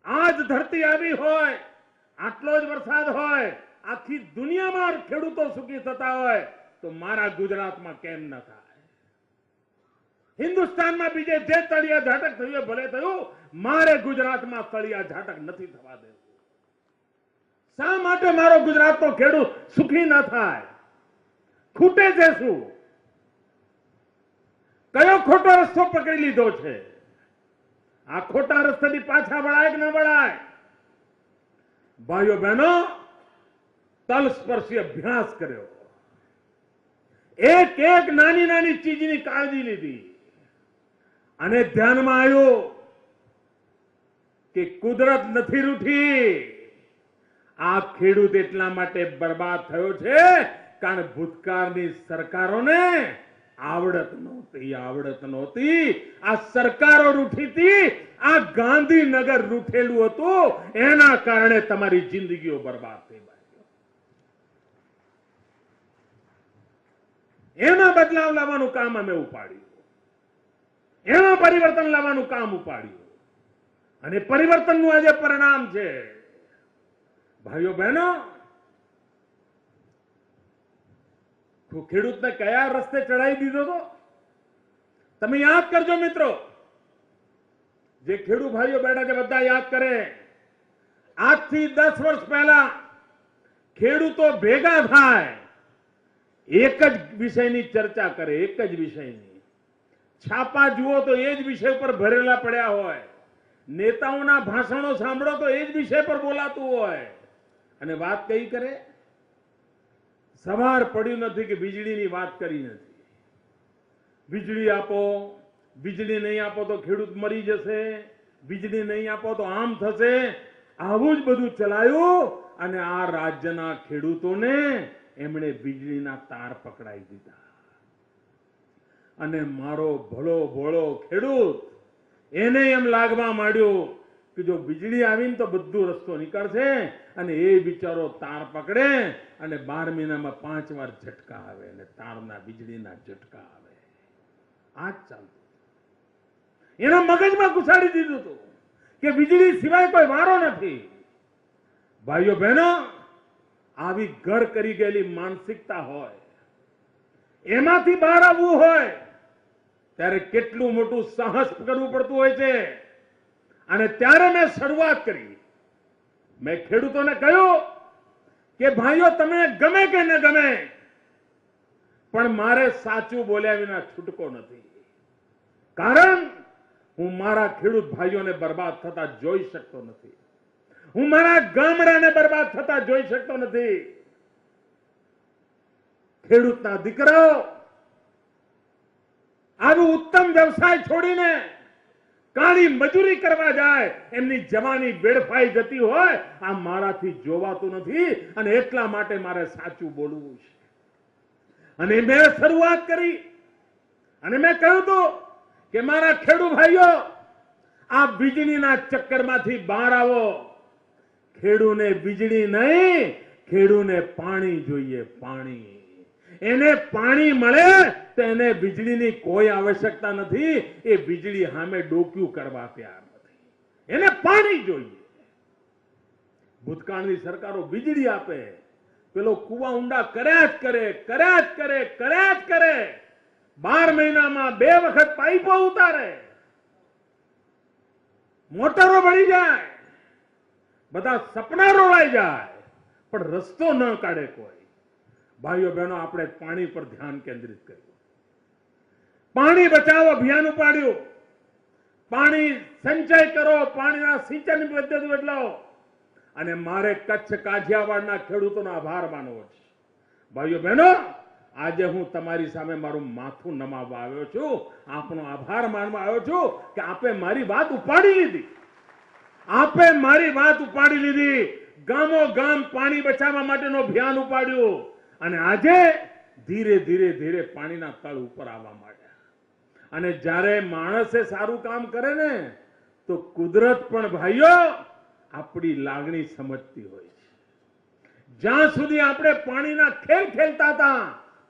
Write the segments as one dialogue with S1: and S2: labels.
S1: આજ ધરતી આવી હોય, આટલો જ વરસાદ હોય, આખી દુનિયામાં ખેડૂતો સુખી થતા હોય તો મારા ગુજરાતમાં કેમ ન થાય? હિન્દુસ્તાનમાં બીજે જે તળિયા ઝાટક થયું ભલે થયું, મારે ગુજરાતમાં તળિયા ઝાટક નથી થવા દેવું. શા માટે મારો ગુજરાતનો ખેડૂત સુખી ન થાય? ખૂટે છે શું? કયો ખોટો રસ્તો પકડી લીધો છે? આ ખોટા રસ્તેથી પાછા વળાય કે ન વળાય? ભાઈઓ બહેનો, તલસ્પર્શી અભ્યાસ કર્યો, એક એક નાની નાની ચીજની કાળજી લીધી અને ધ્યાનમાં આવ્યું કે કુદરત નથી રૂઠી. આ ખેડૂત એટલા માટે બરબાદ થયો છે કારણ ભૂતકાળની સરકારોને આવડત નહોતી. આ સરકારો રૂઠી હતી, આ ગાંધીનગર રૂઠેલું હતું, એના કારણે તમારી જિંદગીઓ બરબાદ થઈ. એમાં બદલાવ લાવવાનું કામ અમે ઉપાડ્યું, એમાં પરિવર્તન લાવવાનું કામ ઉપાડ્યું અને પરિવર્તનનું આજે પરિણામ છે. ભાઈઓ બહેનો, ખેડૂતને કયા રસ્તે ચડાવી દીધો હતો તમે યાદ કરજો મિત્રો. જે ખેડૂત ભાઈઓ બેઠા છે બધા યાદ કરે. આજથી 10 વર્ષ પહેલા ખેડૂતો ભેગા થાય, એક જ વિષયની ચર્ચા કરે, એક જ વિષયની. છાપા જુઓ તો એ જ વિષય પર ભરેલા પડ્યા હોય, નેતાઓના ભાષણો સાંભળો તો એ જ વિષય પર બોલાતું હોય, અને વાત કઈ કરે? સવાર પડ્યું નથી કે વીજળીની વાત કરી નથી. વીજળી આપો, વીજળી નહીં આપો તો ખેડૂત મરી જશે, વીજળી નહીં આપો તો આમ થશે. આવું જ બધું ચલાયું અને આ રાજ્યના ખેડૂતોને એમણે વીજળીના તાર પકડાઈ દીધા. અને મારો ભલો ભોળો ખેડૂત એને એમ લાગવા માંડ્યું કે જો depois વીજળી આવીને તો બધું રસ્તો નીકળશે અને એ બિચારો તાર પકડે અને 12 મહિનામાં 5 વાર ઝટકા આવે અને તારના વીજળીના ઝટકા આવે. આ જ ચાલતું એના મગજમાં ઘુસાડી દીધું હતું કે વીજળી સિવાય કોઈ વારો નથી. ભાઈઓ બહેનો, આવી ઘર કરી ગયેલી માનસિકતા હોય, એમાંથી બહાર આવવું હોય ત્યારે કેટલું મોટું સાહસ કરવું પડતું હોય છે. અને ત્યારે મેં શરૂઆત કરી. મેં ખેડૂતોને કહ્યું કે ભાઈઓ, તમને ગમે કે ન ગમે, પણ મારે સાચું બોલ્યા વિના છૂટકો નથી. કારણ હું મારા ખેડૂત ભાઈઓને બરબાદ થતા જોઈ શકતો નથી. હું મારા ગામડાને બરબાદ થતા જોઈ શકતો નથી. ખેડૂતના દીકરાઓ આવું ઉત્તમ વ્યવસાય છોડીને કાળી મજૂરી કરવા જાય, એમની જવાની વેડફાઈ જતી હોય, આ મારાથી જોવાતું નથી. અને એટલા માટે મારે સાચું બોલવું છે. અને મેં શરૂઆત કરી અને મેં કહ્યું હતું કે મારા ખેડૂત ભાઈઓ, આ વીજળીના ચક્કરમાંથી બહાર આવો. ખેડૂને વીજળી નહીં, ખેડૂને પાણી જોઈએ. પાણી, એને પાણી મળે તો એને વીજળીની કોઈ આવશ્યકતા નથી. એ વીજળી સામે ડોક્યું કરવા તૈયાર નથી. એને પાણી જોઈએ. ભૂતકાળની સરકારો વીજળી આપે, પેલો કુવા ઊંડા કર્યા જ કરે, કર્યા જ કરે, કર્યા જ કરે. 12 મહિનામાં 2 વખત પાઇપો ઉતારે, મોટરો બળી જાય, બધા સપના રોળાઈ જાય, પણ રસ્તો ન કાઢે કોઈ. ભાઈઓ બહેનો, આપણે પાણી પર ધ્યાન કેન્દ્રિત કર્યું. પાણી બચાવો અભિયાન ઉપાડ્યું. પાણી સંચય કરો, પાણીના સિંચન પદ્ધતિ બદલાવો. અને મારે કચ્છ કાઠિયાવાડના ખેડૂતોનો આભાર માનવો છે. ભાઈઓ બહેનો, આજે હું તમારી સામે મારું માથું નમાવવા આવ્યો છું, આપનો આભાર માનવા આવ્યો છું કે આપે મારી વાત ઉપાડી લીધી. આપે મારી વાત ઉપાડી લીધી. ગામો ગામ પાણી બચાવવા માટેનો અભિયાન ઉપાડ્યું. અને આજે ધીરે ધીરે ધીરે પાણીના તળ ઉપર આવવા માંડ્યા. અને જ્યારે માણસે સારું કામ કરે ને તો કુદરત પણ ભાઈઓ આપણી લાગણી સમજતી હોય છે. જ્યાં સુધી આપણે પાણીના ખેલ ખેલતા હતા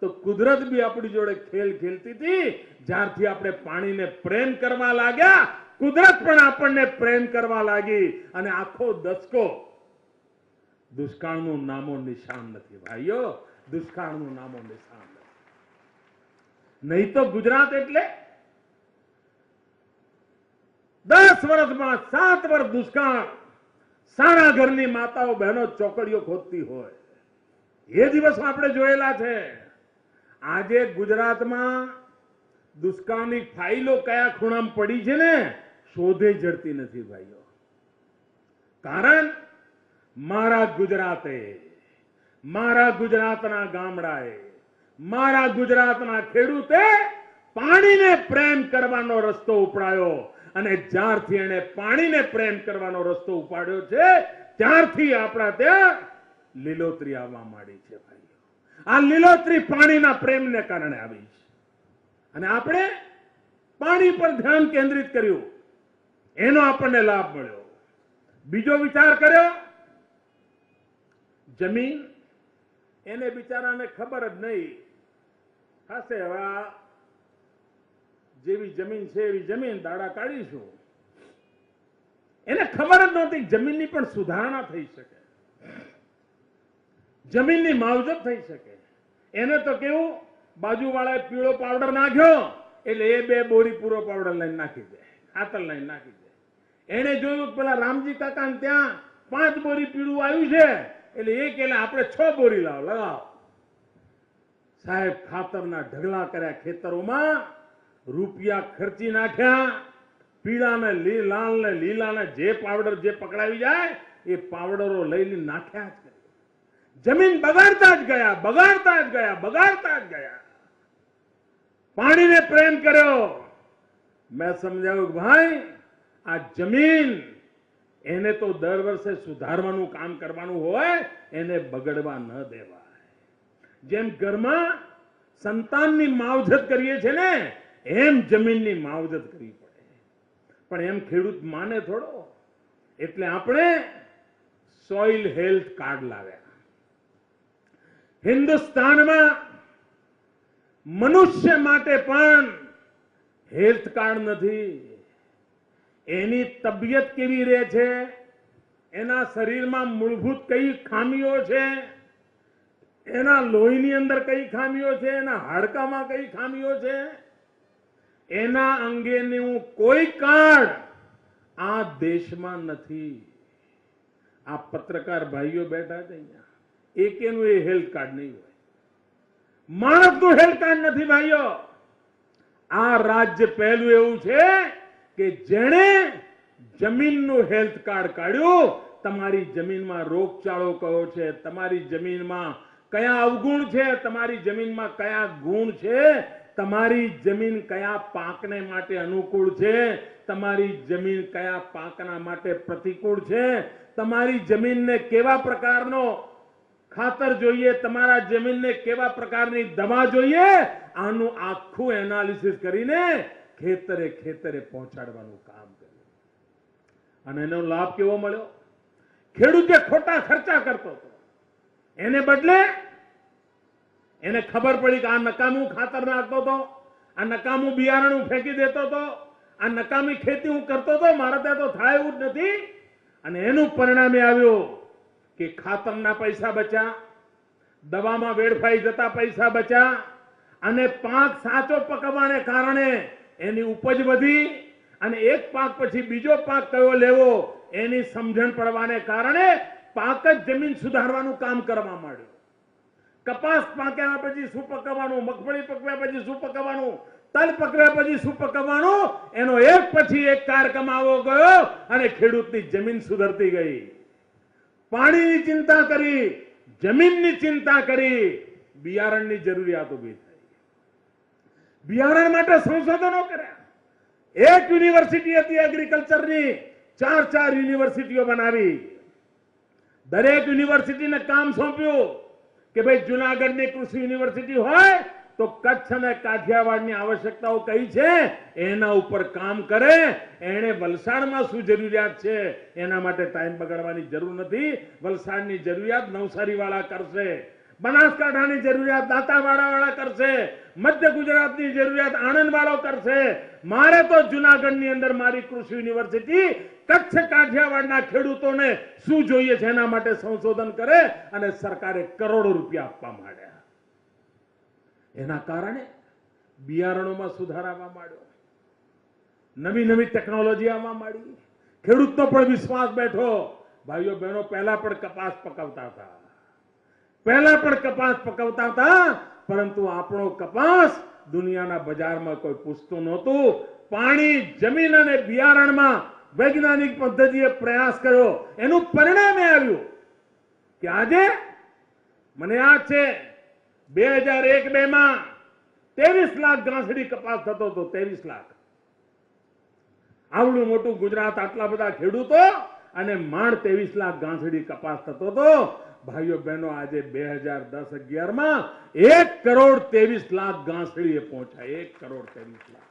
S1: તો કુદરત બી આપણી જોડે ખેલ ખેલતી હતી. જ્યારથી આપણે પાણીને પ્રેમ કરવા લાગ્યા કુદરત પણ આપણને પ્રેમ કરવા લાગી અને આખો દસકો દુષ્કાળનું નામો નિશાન નથી ભાઈઓ, દુષ્કાળનું નામો નિશાન નથી. નહીં તો ગુજરાત એટલે 10 વર્ષમાં 7 વર્ષ દુષ્કાળ, સારા ઘરની માતાઓ બહેનો ચોકડીઓ ખોદતી હોય એ દિવસો આપણે જોયેલા છે. આજે ગુજરાતમાં દુષ્કાળની ફાઇલો કયા ખૂણામાં પડી છે ને શોધે જડતી નથી ભાઈઓ. કારણ મારા ગુજરાતે, મારા ગુજરાતના ગામડાએ, મારા ગુજરાતના ખેડૂતે પાણીને પ્રેમ કરવાનો રસ્તો ઉપડાયો અને જ્યારથી એને પાણીને પ્રેમ કરવાનો રસ્તો ઉપાડ્યો છે ત્યારથી આપણા ત્યાં લીલોતરી આવવા માંડી છે ભાઈઓ. આ લીલોતરી પાણીના પ્રેમને કારણે આવી છે અને આપણે પાણી પર ધ્યાન કેન્દ્રિત કર્યું, એનો આપણને લાભ મળ્યો. બીજો વિચાર કર્યો, જમીન એને બિચારાને ખબર જ નહીં હશે, હવે જેવી જમીન છે એવી જમીન દાડા કાઢીશું. એને ખબર જ નહોતી જમીનની પણ સુધારણા થઈ શકે, જમીનની માવજત થઈ શકે. એને તો કેવું, બાજુવાળાએ પીળો પાવડર નાખ્યો એટલે એ 2 બોરી પૂરો પાવડર લઈને નાખી દે, ખાતર લઈને નાખી દે. એને જોયું પેલા રામજી કાકા ત્યાં 5 બોરી પીળું આવ્યું છે એટલે એ કે આપણે 6 બોરી લગાવો. સાહેબ ખાતરના ઢગલા કર્યા ખેતરોમાં, રૂપિયા ખર્ચી નાખ્યા, પીળા ને લાલ ને લીલા ને જે પાવડર જે પકડાવી જાય એ પાવડરો લઈને નાખ્યા જ કરે. જમીન બગાડતા જ ગયા, બગાડતા જ ગયા, બગાડતા જ ગયા. પાણીને પ્રેમ કર્યો. મેં સમજાવ્યું ભાઈ આ જમીન એને તો દર વર્ષે સુધારવાનું કામ કરવાનું હોય, એને બગડવા ન દેવાય. જેમ ઘરમાં સંતાનની માવજત કરીએ છીએ ને એમ જમીનની માવજત કરવી પડે. પણ એમ ખેડૂત માને થોડો, એટલે આપણે સોઇલ હેલ્થ કાર્ડ લાવ્યા. હિન્દુસ્તાનમાં મનુષ્ય માટે પણ હેલ્થ કાર્ડ નથી. એની તબિયત કેવી રહે છે, એના શરીરમાં મૂળભૂત કઈ ખામીઓ છે, એના લોહીની અંદર કઈ ખામીઓ છે, એના હાડકામાં કઈ ખામીઓ છે, એના અંગેનું કોઈ કાર્ડ આ દેશમાં નથી. આ પત્રકાર ભાઈઓ બેઠા છે અહીંયા, એકેનું એ હેલ્થ કાર્ડ નહીં હોય. માણસનું હેલ્થ કાર્ડ નથી ભાઈઓ. આ રાજ્ય પહેલું એવું છે કે જેણે જમીનનું હેલ્થ કાર્ડ કાઢ્યું. તમારી જમીનમાં રોગચાળો કયો છે, તમારી જમીનમાં કયા અવગુણ છે, તમારી જમીનમાં કયા ગુણ છે, તમારી જમીન કયા પાકને માટે અનુકૂળ છે, તમારી જમીન કયા પાકના માટે પ્રતિકૂળ છે, તમારી જમીનને કેવા પ્રકારનો ખાતર જોઈએ, તમારા જમીનને કેવા પ્રકારની દવા જોઈએ, આનું આખું એનાલિસિસ કરીને ખેતરે ખેતરે પહોંચાડવાનું કામ કર્યું. અને એનો લાભ કેવો મળ્યો? ખેડૂત જે ખોટા ખર્ચા કરતો હતો એને બદલે એને ખબર પડી કે આ નકામું ખાતર નાખતો હતો, આ નકામું બિયારણ હું ફેંકી દેતો હતો, આ નકામી ખેતી હું કરતો હતો, મારા ત્યાં તો થાય એવું જ નથી. અને એનું પરિણામે આવ્યું કે ખાતરના પૈસા બચ્યા, દવામાં વેડફાઈ જતા પૈસા બચ્યા, અને પાક સાચો પકવવાને કારણે એની ઉપજ વધી, અને એક પાક પછી બીજો પાક કયો લેવો એની સમજણ પડવાને કારણે પાક જ જમીન સુધારવાનું કામ કરવા માંડ્યું. કપાસ પાક્યા પછી શું પકવવાનું, મગફળી પકવ્યા પછી શું પકવવાનું, તલ પકવ્યા પછી શું પકવવાનું, એનો એક પછી એક કાર્યક્રમ આવો ગયો અને ખેડૂતની જમીન સુધરતી ગઈ. પાણીની ચિંતા કરી, જમીનની ચિંતા કરી, બિયારણની જરૂરિયાત ઉભી થઈ. બિયારણ માટે સંશોધનો કર્યા. એક યુનિવર્સિટી હતી એગ્રીકલ્ચરની, 4 યુનિવર્સિટીઓ બનાવી. દરેક યુનિવર્સિટીને કામ સોંપ્યું કે ભાઈ જુનાગઢની કૃષિ યુનિવર્સિટી હોય તો કચ્છ અને કાઠિયાવાડની આવશ્યકતાઓ કઈ છે એના ઉપર કામ કરે. એને વલસાડમાં શું જરૂરિયાત છે એના માટે ટાઈમ બગાડવાની જરૂર નથી. વલસાડની જરૂરિયાત નવસારી વાળા કરશે, બનાસકાંઠાની જરૂરિયાત દાંતાવાડા વાળા કરશે, મધ્ય ગુજરાતની જરૂરિયાત આણંદ વાળો કરશે, મારે તો જુનાગઢની અંદર મારી કૃષિ યુનિવર્સિટી કચ્છ કાઠિયાવાડના ખેડૂતોને શું જોઈએ છે એના માટે સંશોધન કરે અને સરકારે કરોડો રૂપિયા આપવા માંડ્યા. એના કારણે બિયારણોમાં સુધાર આવવા માંડ્યો, નવી નવી ટેકનોલોજી આવવા માંડી, ખેડૂતનો પણ વિશ્વાસ બેઠો. ભાઈઓ બહેનો પહેલા પણ કપાસ પકવતા હતા, પરંતુ આપણો કપાસ દુનિયાના બજારમાં કોઈ પૂછતું નહોતું. પાણી, જમીન અને બિયારણમાં વૈજ્ઞાનિક પદ્ધતિએ પ્રયાસ કર્યો, એનું પરિણામ આવ્યું કે આજે મને યાદ છે 2001-2 માં 23 લાખ ગાંસડી કપાસ થતો હતો. 23 લાખ. આવડું મોટું ગુજરાત, આટલા બધા ખેડૂતો અને માંડ 23 લાખ ગાંસડી કપાસ થતો હતો. ભાઈઓ બહેનો આજે 2010-11 માં 1,23,00,000 ગાંસડીએ પહોંચ્યા. 1,23,00,000.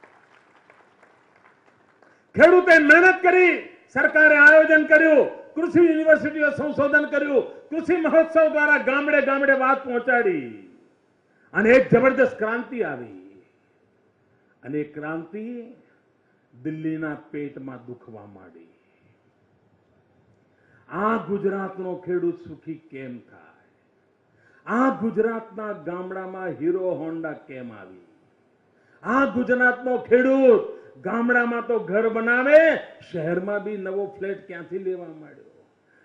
S1: ખેડૂતે મહેનત કરી, સરકારે આયોજન કર્યું, કૃષિ યુનિવર્સિટીઓ સંશોધન કર્યું, કૃષિ મહોત્સવ દ્વારા ગામડે ગામડે વાત પહોંચાડી અને એક જબરદસ્ત ક્રાંતિ આવી. અને એ ક્રાંતિ દિલ્હીના પેટમાં દુખવા માંડી. આ ગુજરાતનો ખેડૂત સુખી કેમ થાય? આ ગુજરાતના ગામડામાં હીરો હોન્ડા કેમ આવી? આ ગુજરાતનો ખેડૂત ગામડામાં તો ઘર બનાવે, શહેરમાં બી નવો ફ્લેટ ક્યાંથી લેવા માંડ્યો?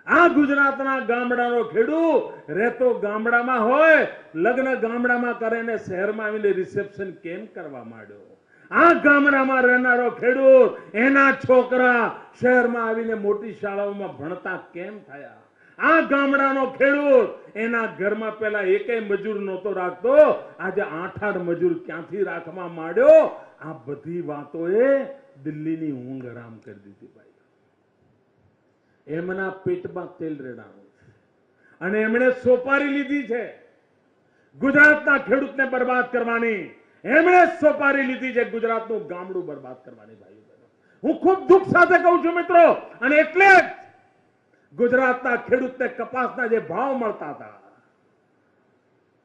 S1: આ ગુજરાતના ગામડાનો ખેડૂત રહેતો ગામડામાં હોય, લગ્ન ગામડામાં કરે ને શહેરમાં આવીને રિસેપ્શન કેમ કરવા માંડ્યો? આ ગામડામાં રહેનારો ખેડૂત, એના છોકરા શહેરમાં આવીને મોટી શાળાઓમાં ભણતા કેમ થયા? આ ગામડાનો ખેડૂત એના ઘરમાં પેલા એકેય મજૂર નહોતો રાખતો, આજે 8-8 મજૂર ક્યાંથી રાખવા માંડ્યો? આ બધી વાતોએ દિલ્હીની ઊંઘ હરામ કરી દીધી. ભાઈ, એમના પેટમાં તેલ રેડાણું છે અને એમણે સોપારી લીધી છે ગુજરાતના ખેડૂતને બરબાદ કરવાની. એમણે સોપારી લીધી છે ગુજરાતનું ગામડું બરબાદ કરવાની. ભાઈઓ બહેનો, હું ખૂબ દુઃખ સાથે કહું છું મિત્રો. અને એટલે જ ગુજરાતના ખેડૂતને કપાસના જે ભાવ મળતા હતા,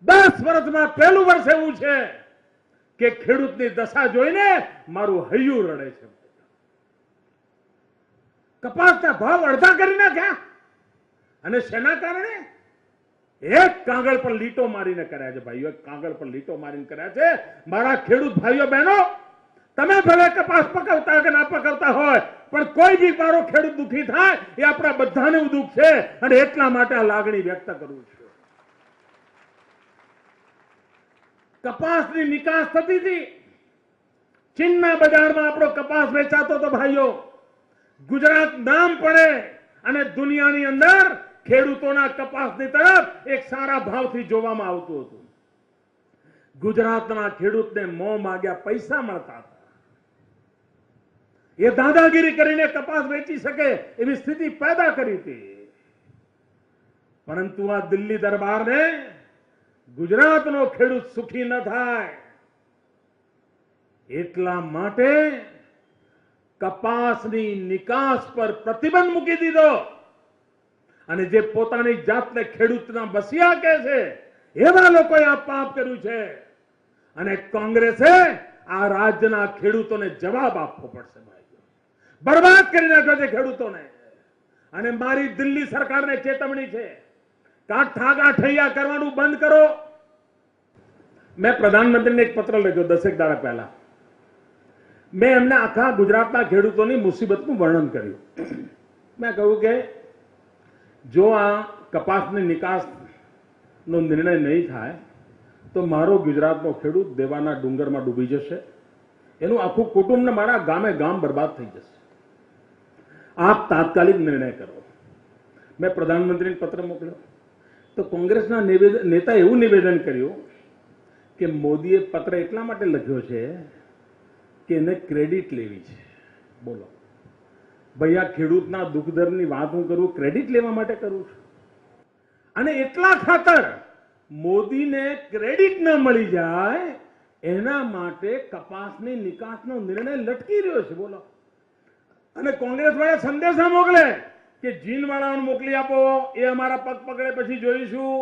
S1: 10 વર્ષમાં પહેલું વર્ષ એવું છે કે ખેડૂતની દશા જોઈને મારું હૈયું રડે છે. કપાસના ભાવ અડધા કરી નાખ્યા. અને શેના કારણે? એક કાગળ પર લીટો મારીને કર્યા છે ભાઈઓ, એક કાગળ પર લીટો મારીને કર્યા છે. મારા ખેડૂત ભાઈઓ બહેનો, તમે ભલે કપાસ પકવતા કે ના પકવતા હોય, પણ કોઈ બી મારો ખેડૂત દુખી થાય એ આપણા બધાનું દુઃખ છે અને એટલા માટે આ લાગણી વ્યક્ત કરું છું. કપાસની નિકાસ થતી હતી, ચીનના બજારમાં આપણો કપાસ વેચાતો હતો ભાઈઓ. ગુજરાત નામ પડે અને દુનિયાની અંદર ખેડૂતોના કપાસની તરફ એક સારા ભાવથી જોવામાં આવતું હતું. ગુજરાતના ખેડૂતને મોં માગ્યા પૈસા મળતા હતા. એ દાદાગીરી કરીને કપાસ વેચી શકે એવી સ્થિતિ પેદા કરી હતી. પરંતુ આ દિલ્હી દરબારને ગુજરાતનો ખેડૂત સુખી ન થાય એટલા માટે કપાસની નિકાસ પર પ્રતિબંધ મૂકી દીધો. અને જે પોતાની જાતને ખેડૂતના બસિયા કહે છે એવા લોકોએ આ પાપ કર્યું છે. અને કોંગ્રેસે આ રાજ્યના ખેડૂતોને જવાબ આપવો પડશે. ભાઈઓ, બરબાદ કરી નાખ્યો છે ખેડૂતોને. અને મારી દિલ્હી સરકારને ચેતવણી છે કે આ ઠાગા ઠૈયા કરવાનું બંધ કરો. મેં પ્રધાનમંત્રીને એક પત્ર લખ્યો 10 દાડા પહેલા. મેં એમને આખા ગુજરાતના ખેડૂતોની મુસીબતનું વર્ણન કર્યું. મેં કહ્યું કે જો આ કપાસની નિકાસનો નિર્ણય નહીં થાય તો મારો ગુજરાતનો ખેડૂત દેવાના ડુંગરમાં ડૂબી જશે. એનું આખું કુટુંબને મારા ગામે ગામ બરબાદ થઈ જશે. આપ તાત્કાલિક નિર્ણય કરો. મેં પ્રધાનમંત્રીને પત્ર મોકલ્યો તો કોંગ્રેસના નેતા એવું નિવેદન કર્યું કે મોદીએ પત્ર એટલા માટે લખ્યો છે કે એને ક્રેડિટ લેવી છે. બોલો ભાઈ, આ ખેડૂતના દુઃખ દર્દની વાત હું કરું, ક્રેડિટ લેવા માટે કરું છું. અને એટલા ખાતર મોદીને ક્રેડિટ ન મળી જાય એના માટે કપાસની નિકાસનો નિર્ણય લટકી રહ્યો છે. બોલો. અને કોંગ્રેસ વાળા સંદેશા મોકલે કે જીન વાળાઓને મોકલી આપો, એ અમારા પગ પકડે પછી જોઈશું.